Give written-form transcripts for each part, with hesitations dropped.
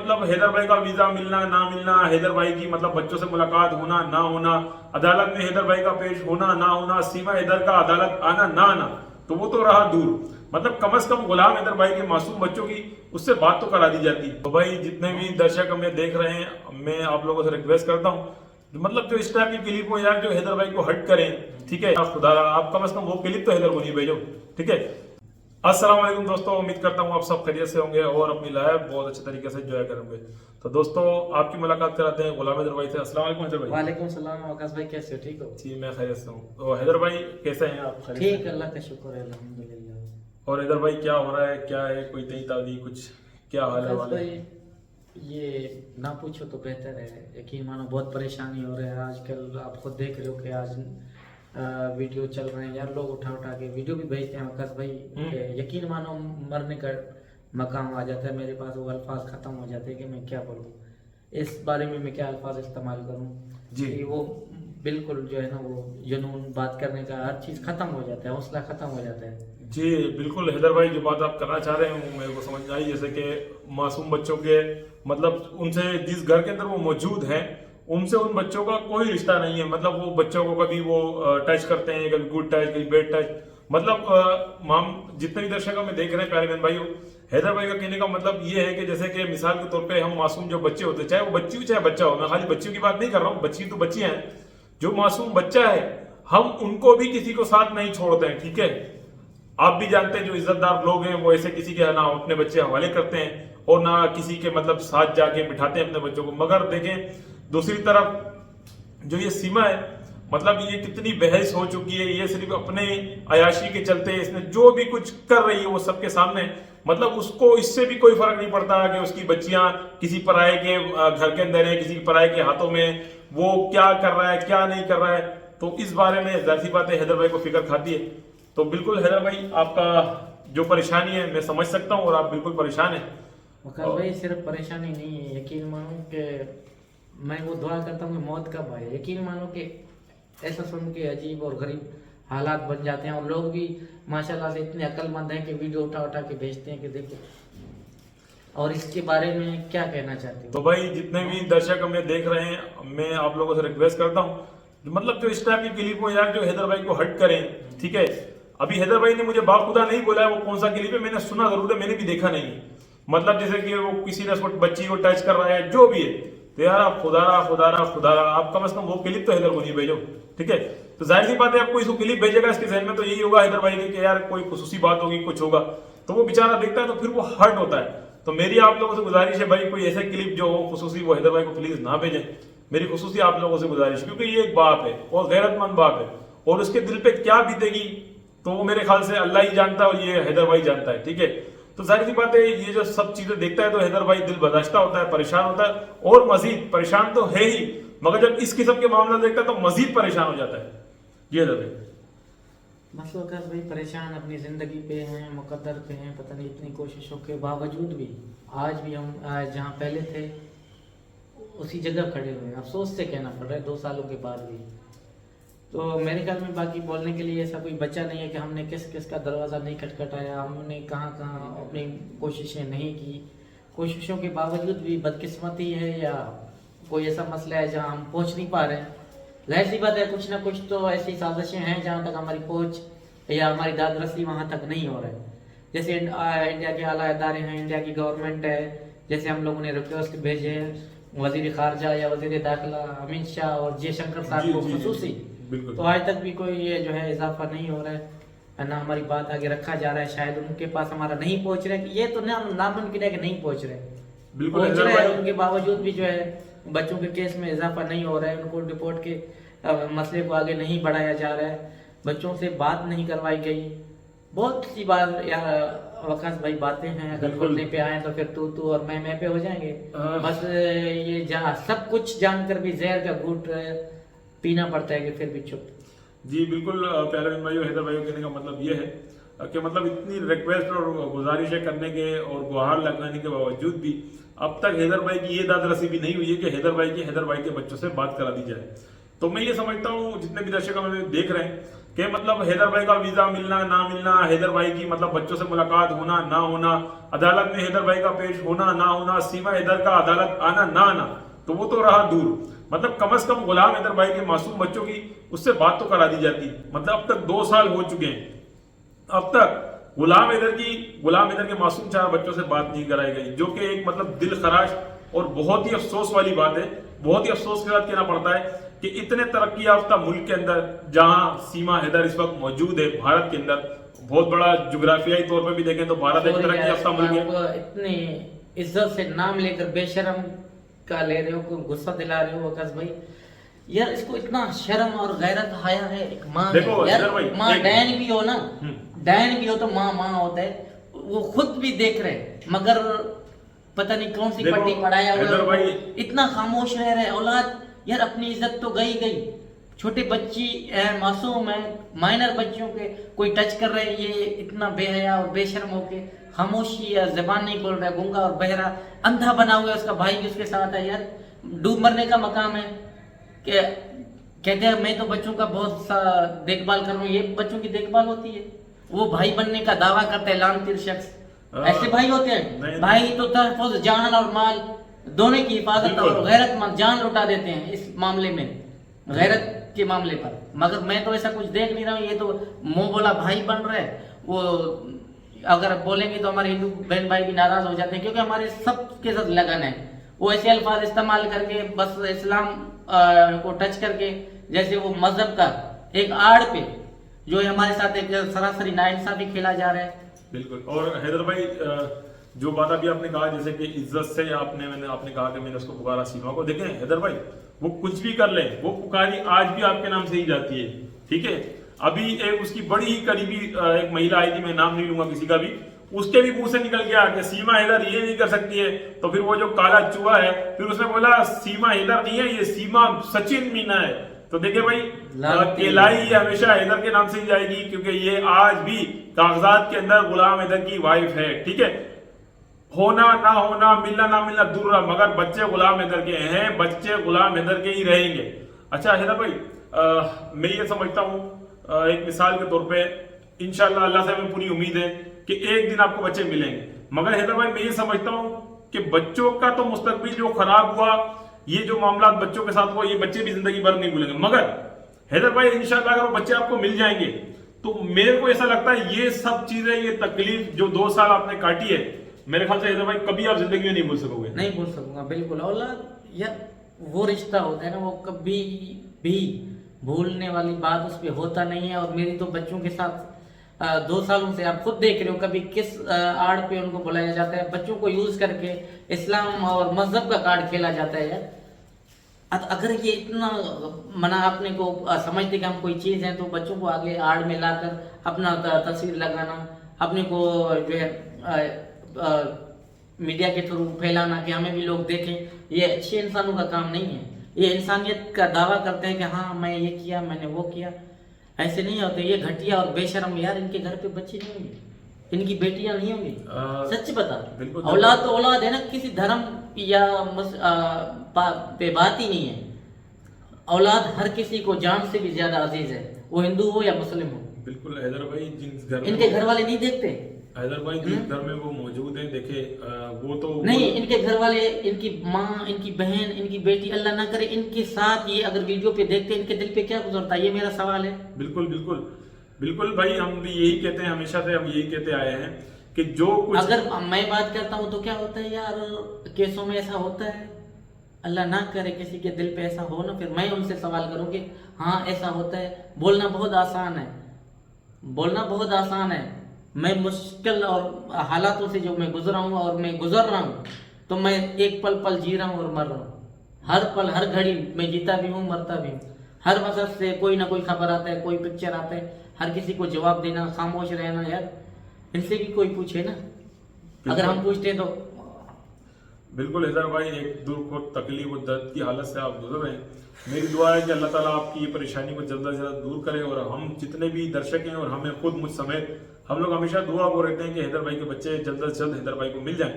मतलब हैदर भाई का वीजा मिलना ना मिलना, हैदर भाई की मतलब बच्चों से मुलाकात होना ना होना, अदालत में हैदर भाई का पेश होना ना होना, सीमा हैदर का अदालत आना ना आना, तो वो तो रहा दूर। मतलब कम से कम गुलाम हैदर भाई के मासूम बच्चों की उससे बात तो करा दी जाती। तो भाई जितने भी दर्शक हमें देख रहे हैं, मैं आप लोगों से रिक्वेस्ट करता हूँ, मतलब जो इस टाइप की क्लिप हो यार, जो हैदर भाई को हट करें, ठीक है। खुदा आप कम से कम वो क्लिप तो हैदर को नहीं भेजो, ठीक है। अस्सलाम वालेकुम दोस्तों, उम्मीद करता हूँ आप सब खैरियत से होंगे और अपनी लाइफ बहुत अच्छे तरीके से एंजॉय करेंगे। तो दोस्तों आपकी मुलाकात कराते हैं गुलाम हैदर भाई से। अस्सलाम वालेकुम हैदर भाई। वालेकुम सलाम आकाश भाई, कैसे हो? ठीक हो? जी मैं खैरियत से हूँ। तो हैदर भाई कैसे हैं आप? खैरियत से? ठीक, अल्लाह का शुक्र है, अल्हम्दुलिल्लाह। और हैदर भाई क्या हो रहा है, क्या है, कोई नई ताज़ी कुछ, क्या हाल है आकाश वाले? भाई ये ना पूछो तो बेहतर है। यकीन मानो बहुत परेशानी हो रहा है आजकल। आप खुद देख रहे हो कि आज वीडियो चल रहे हैं यार, लोग उठा उठा के वीडियो भी भेजते हैं आकाश भाई कि यकीन मानो मरने का मकाम आ जाता है मेरे पास, वो अल्फाज खत्म हो जाते हैं कि मैं क्या बोलूँ इस बारे में, मैं क्या अल्फाज इस्तेमाल करूँ जी। कि वो बिल्कुल जो है ना, वो जुनून बात करने का हर चीज़ खत्म हो जाता है, हौसला खत्म हो जाता है। जी बिल्कुल हैदर भाई, जो बात आप करना चाह रहे हैं वो मेरे को समझ में आई। जैसे कि मासूम बच्चों के मतलब उनसे जिस घर के अंदर वो मौजूद हैं, उनसे उन बच्चों का कोई रिश्ता नहीं है। मतलब वो बच्चों को कभी वो टच करते हैं, कभी गुड टच, कभी बैड टच। मतलब माम जितने भी दर्शक हमें देख रहे हैं प्यारे बहन भाइयों, हैदर भाई का कहने का मतलब ये है कि जैसे कि मिसाल के तौर पे हम मासूम जो बच्चे होते हैं, चाहे वो बच्ची हो चाहे बच्चा हो, मैं खाली बच्चियों की बात नहीं कर रहा हूँ, बच्ची तो बच्चियां हैं, जो मासूम बच्चा है हम उनको भी किसी को साथ नहीं छोड़ते हैं, ठीक है। आप भी जानते हैं जो इज्जतदार लोग हैं वो ऐसे किसी के ना अपने बच्चे हवाले करते हैं और ना किसी के मतलब साथ जाके बिठाते हैं अपने बच्चों को। मगर देखें दूसरी तरफ जो ये सीमा है, मतलब ये कितनी बहस हो चुकी है, ये सिर्फ अपने अयाशी के चलते इसने जो भी कुछ कर रही है वो सबके सामने, मतलब उसको इससे भी कोई फर्क नहीं पड़ता कि उसकी बच्चियां किसी पराये के घर के अंदर है, किसी पराये के हाथों में, वो क्या कर रहा है क्या नहीं कर रहा है। तो इस बारे में जाहिर सी बात है हैदर भाई को फिक्र खाती है। तो बिल्कुल हैदर भाई आपका जो परेशानी है मैं समझ सकता हूँ और आप बिल्कुल परेशान हैं। आकाश भाई सिर्फ परेशानी नहीं है, यकीन मानो कि मैं वो दुआ करता हूँ कि मौत कब आए। यकीन मानो कि ऐसा सुन के अजीब और गरीब हालात बन जाते हैं, और लोग भी माशाल्लाह से इतने अक्लमंद हैं कि वीडियो उठा उठा के भेजते हैं कि देखो। और इसके बारे में क्या कहना चाहते हो? तो भाई जितने भी दर्शक हमें देख रहे हैं, मैं आप लोगों से रिक्वेस्ट करता हूँ, मतलब जो इस टाइप की क्लिप हो यार, जो हैदर भाई को हट करें, ठीक है। अभी हैदर भाई ने मुझे बाखुदा नहीं बोला है वो कौन सा क्लिप है, मैंने सुना जरूर है, मैंने भी देखा नहीं है। मतलब जैसे कि वो किसी ने बच्ची को टच कर रहा है जो भी है, तो यार आप खुदारा आप कम से कम वो क्लिप तो हैदर को नहीं भेजो, ठीक है। तो जाहिर सी बात है आपको इसको क्लिप भेजेगा, इसके जहन में तो यही होगा हैदर भाई कि यार कोई खुसूसी बात होगी, कुछ होगा, तो वो बेचारा देखता है तो फिर वो हर्ट होता है। तो मेरी आप लोगों से गुजारिश है भाई, कोई ऐसे क्लिप जो हो खुसूसी वो हैदर भाई को प्लीज ना भेजें, मेरी खुसूसी आप लोगों से गुजारिश, क्योंकि ये एक बाप है और गैरतमंद बाप है, और उसके दिल पे क्या बीतेगी तो वो मेरे ख्याल से अल्लाह ही जानता है और ये हैदर भाई जानता है, ठीक है। तो जाहिर सी बात है ये जो सब चीजें देखता है तो हैदर भाई दिल बर्दाश्ता होता है, परेशान होता है, और मजीद परेशान तो है ही, मगर जब इस किस्म के मामला देखता है तो मजीद परेशान हो जाता है। ये हैदर भाई मसला आकाश भाई परेशान अपनी ज़िंदगी पे हैं, मुकद्दर पे हैं, पता नहीं इतनी कोशिशों के बावजूद भी आज भी हम जहाँ पहले थे उसी जगह खड़े हुए हैं। अफसोस से कहना पड़ रहा है 2 सालों के बाद भी। तो मेरे ख्याल में बाकी बोलने के लिए ऐसा कोई बच्चा नहीं है कि हमने किस किस का दरवाज़ा नहीं खटखटाया, हमने कहाँ कहाँ अपनी कोशिशें नहीं की। कोशिशों के बावजूद भी बदकिस्मती है या कोई ऐसा मसला है जहाँ हम पहुँच नहीं पा रहे हैं। जाहिर सी बात है कुछ ना कुछ तो ऐसी साजिशें हैं जहाँ तक हमारी पहुँच या हमारी दादरसी वहाँ तक नहीं हो रहा है। जैसे इंडिया के आला इदारे हैं, इंडिया की गवर्नमेंट है, जैसे हम लोगों ने रिक्वेस्ट भेजे हैं वजीर खारजा या वजीर दाखिला अमित शाह और जयशंकर साहब को खसूसी, तो आज तक भी कोई ये जो है इजाफा नहीं हो रहा है ना, हमारी बात आगे रखा जा रहा है। शायद उनके पास हमारा नहीं पहुंच रहा है, कि ये तो नामुमकिन है कि नहीं पहुंच रहे, पहुंच रहे हैं, उनके बावजूद भी जो है बच्चों के केस में इजाफा नहीं हो रहा है, उनको डिपोर्ट के मसले को आगे नहीं बढ़ाया जा रहा है, बच्चों से बात नहीं करवाई गई। बहुत सी बार यार वकास भाई बातें हैं, अगर बोलने पे आए तो फिर तू और मैं पे हो जाएंगे। बस ये जहाँ सब कुछ जानकर भी जहर का घूंट पीना पड़ता है कि फिर भी चुप। जी बिल्कुल प्यारे बहन भाइयों, हैदर भाइयों कहने का मतलब ये है कि मतलब इतनी रिक्वेस्ट और गुजारिशें करने के और गुहार लगाने के बावजूद भी अब तक हैदर भाई की ये दादरसी भी नहीं हुई है कि हैदर भाई के बच्चों से बात करा दी जाए। तो मैं ये समझता हूँ जितने भी दर्शक हमें देख रहे हैं कि मतलब हैदर भाई का वीजा मिलना ना मिलना, हैदर भाई की मतलब बच्चों से मुलाकात होना ना होना, अदालत में हैदर भाई का पेश होना ना होना, सीमा हैदर का अदालत आना ना आना, तो वो तो रहा दूर, मतलब कम से कम गुलाम हैदर भाई के मासूम बच्चों की उससे बात तो करा दी जाती। मतलब अब तक 2 साल हो चुके हैं, अब तक गुलाम हैदर के मासूम 4 बच्चों से बात नहीं कराई गई, जो कि एक मतलब दिल खराश और बहुत ही अफसोस वाली बात है। बहुत ही अफसोस के साथ कहना पड़ता है कि इतने तरक्की याफ्ता मुल्क के अंदर जहां सीमा हैदर इस वक्त मौजूद है, भारत के अंदर बहुत बड़ा जुग्राफियाई तौर पर भी देखें तो भारत एक तरक्की याफ्ता मुल्क है। इतनी इज्जत से नाम लेकर बेशरम का ले रहे हो, गुस्सा दिला रहे हो वकास भाई, यार इसको इतना शर्म और गैरत हाया है। एक माँ देखो यार, भाई, माँ डैन भी हो ना, डैन भी हो तो माँ माँ होता है, वो खुद भी देख रहे मगर पता नहीं कौन सी पट्टी पढ़ाया हुआ है, इतना खामोश रह रहे। औलाद यार अपनी इज्जत तो गई गई, छोटे बच्ची मासूम है, माइनर बच्चों के कोई टच कर रहे, ये इतना बेहया और बेशर्म होके खामोशी या जबान नहीं खोल रहा, गूंगा और बहरा अंधा बना हुआ है, उसका भाई भी उसके साथ है। यार डूब मरने का मकाम है कि कहते हैं मैं तो बच्चों का बहुत सा देखभाल कर रहा हूँ, ये बच्चों की देखभाल होती है? वो भाई बनने का दावा करते हैं लानतीर शख्स, ऐसे भाई होते हैं? भाई तो तहफ़्फ़ुज़ जान और माल दोनों की हिफाजत और गैरतमंद जान लुटा देते हैं इस मामले में, गैरत के मामले पर। मगर मैं तो ऐसा कुछ देख नहीं रहा हूँ, ये तो मुंह बोला भाई बन रहे हैं। वो अगर बोलेंगे तो हमारे हिंदू बहन भाई भी नाराज हो जाते हैं, क्योंकि हमारे सबके साथ लगन है। वो ऐसे अल्फाज इस्तेमाल करके बस इस्लाम को टच करके, जैसे वो मजहब का एक आड़ पे जो है हमारे साथ एक सरासरी नाइंसाफी खेला जा रहा है। बिल्कुल। और हैदर भाई जो बात अभी आपने कहा, जैसे कि इज्जत से आपने कहा कि मैंने उसको पुकारा सीमा को, देखें हैदर भाई वो कुछ भी कर ले, वो पुकारी आज भी आपके नाम से ही जाती है, ठीक है। अभी एक उसकी बड़ी ही करीबी एक महिला आई थी, मैं नाम नहीं लूंगा किसी का भी, उसके भी मुंह से निकल गया कि सीमा हैदर ये नहीं कर सकती है। तो फिर वो जो काला चूहा है, फिर उसने बोला सीमा हैदर नहीं है, ये सीमा सचिन मीना है। तो देखिए भाई, केलाई हमेशा हैदर के नाम से ही जाएगी, क्योंकि ये आज भी कागजात के अंदर गुलाम हैदर की वाइफ है, ठीक है। होना ना होना, मिलना ना मिलना दूर रहा, मगर बच्चे गुलाम हैदर के हैं, बच्चे गुलाम हैदर के ही रहेंगे। अच्छा हैदर भाई, मैं ये समझता हूँ एक मिसाल के तौर पे, इंशाल्लाह अल्लाह से हमें पूरी उम्मीद है कि एक दिन आपको बच्चे मिलेंगे, मगर हैदर भाई मैं ये समझता हूँ कि बच्चों का तो मुस्तकबिल जो खराब हुआ, ये जो मामला बच्चों के साथ हुआ, ये बच्चे भी जिंदगी भर नहीं भूलेंगे। मगर हैदर भाई इंशाल्लाह अगर वो बच्चे आपको मिल जाएंगे, तो मेरे को ऐसा लगता है ये सब चीजें, ये तकलीफ जो 2 साल आपने काटी है, मेरे ख्याल से हैदर भाई कभी आप जिंदगी में नहीं भूल सकोगे। नहीं भूल सकूंगा, बिल्कुल। औलाद यार वो रिश्ता होता है ना, वो कभी भी भूलने वाली बात उस पर होता नहीं है। और मेरी तो बच्चों के साथ 2 सालों से आप खुद देख रहे हो कभी किस आड़ पे उनको बुलाया जाता है, बच्चों को यूज करके इस्लाम और मजहब का कार्ड खेला जाता है। यार अगर ये इतना मना अपने को समझते कि हम कोई चीज़ है, तो बच्चों को आगे आड़ में लाकर अपना तस्वीर लगाना, अपने को जो है मीडिया के थ्रू फैलाना कि हमें भी लोग देखें, ये अच्छे इंसानों का काम नहीं है। ये इंसानियत का दावा करते हैं कि हाँ मैं ये किया, मैंने वो किया, ऐसे नहीं होते। ये घटिया और बेशरम। यार इनके घर पे बच्चे नहीं होंगे, इनकी बेटियां नहीं होंगी, सच बता। औलाद तो औलाद है ना, किसी धर्म या पे बात ही नहीं है। औलाद हर किसी को जान से भी ज्यादा अजीज है, वो हिंदू हो या मुस्लिम हो। बिल्कुल हैदर भाई, जिस घर इनके घर वाले नहीं देखते। हैदर भाई जिस घर में वो मौजूद है, देखे वो तो नहीं, इनके घर वाले, इनकी माँ, इनकी बहन, इनकी बेटी, अल्लाह ना करे इनके साथ ये अगर वीडियो पे देखते, इनके दिल पे क्या गुजरता है, ये मेरा सवाल है। बिल्कुल बिल्कुल बिल्कुल भाई, हम भी यही कहते हैं, हमेशा से हम यही कहते आए हैं कि जो कुछ, अगर मैं बात करता हूँ तो क्या होता है यार, केसों में ऐसा होता है, अल्लाह ना करे किसी के दिल पे ऐसा हो ना, फिर मैं उनसे सवाल करूँ कि हाँ ऐसा होता है। बोलना बहुत आसान है, बोलना बहुत आसान है। मैं मुश्किल और हालातों से जो मैं गुजरा हूँ और मैं गुजर रहा हूँ, तो मैं एक पल पल जी रहा हूँ और मर रहा हूँ। हर पल हर घड़ी मैं जीता भी हूँ, मरता भी हूँ। हर वक्त से कोई ना कोई खबर आता है, कोई पिक्चर आता है, हर किसी को जवाब देना, खामोश रहना। यार इनसे भी कोई पूछे ना, अगर हम पूछते तो। बिल्कुल हैदर भाई, एक दुख और तकलीफ और दर्द की हालत से आप गुजर रहे हैं। मेरी दुआ है कि अल्लाह ताला आपकी ये परेशानी को जल्द से जल्द दूर करे, और हम जितने भी दर्शक हैं और हमें खुद मुझ समेत हम लोग हमेशा दुआ को रहते हैं कि हैदर भाई के बच्चे जल्द से जल्द हैदर भाई को मिल जाएं।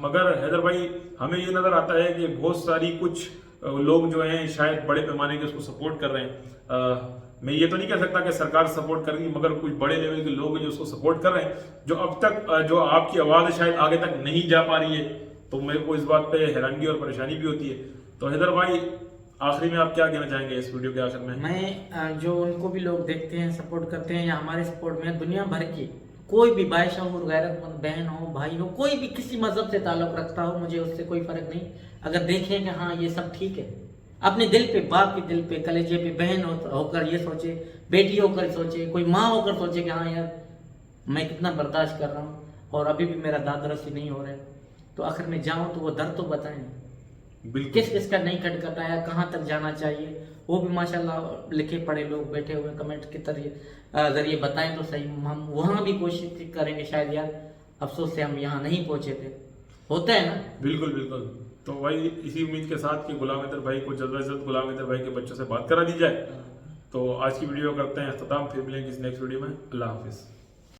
मगर हैदर भाई, हमें ये नज़र आता है कि बहुत सारी कुछ लोग जो हैं शायद बड़े पैमाने के उसको सपोर्ट कर रहे हैं। मैं ये तो नहीं कह सकता कि सरकार सपोर्ट कर रही, मगर कुछ बड़े लेवल के लोग हैं जो उसको सपोर्ट कर रहे हैं, जो अब तक जो आपकी आवाज़ शायद आगे तक नहीं जा पा रही है। तो मेरे को इस बात पे हैरानगी और परेशानी भी होती है। तो हैदर भाई, आखिरी में आप क्या कहना चाहेंगे इस वीडियो के आखिर में? मैं जो उनको भी लोग देखते हैं, सपोर्ट करते हैं, या हमारे सपोर्ट में दुनिया भर की कोई भी बाशऊर गैरतमंद बहन हो, भाई हो, कोई भी किसी मजहब से ताल्लुक रखता हो, मुझे उससे कोई फर्क नहीं। अगर देखें कि हाँ ये सब ठीक है, अपने दिल पे, बाप के दिल पे, कलेजे पे बहन होकर ये सोचे, बेटी होकर सोचे, कोई माँ होकर सोचे कि हाँ यार मैं कितना बर्दाश्त कर रहा हूँ और अभी भी मेरा दाद रसी नहीं हो रहा है, तो आखिर में जाऊँ तो वो दर्द तो बताएं। बिल्कुल। किस किस का नहीं खटखटाया, कहाँ तक जाना चाहिए, वो भी माशाल्लाह लिखे पढ़े लोग बैठे हुए कमेंट के जरिए बताएं तो सही। हम वहाँ भी कोशिश करेंगे, शायद यार अफसोस से हम यहाँ नहीं पहुँचे थे, होता है ना। बिल्कुल बिल्कुल। तो भाई इसी उम्मीद के साथ कि गुलाम हैदर भाई को जल्द से जल्द गुलाम हैदर भाई के बच्चों से बात करा दी जाए। तो आज की वीडियो करते हैं अख्ताम, फिर मिलेंगे किसी नेक्स्ट वीडियो में। अल्लाह हाफिज़।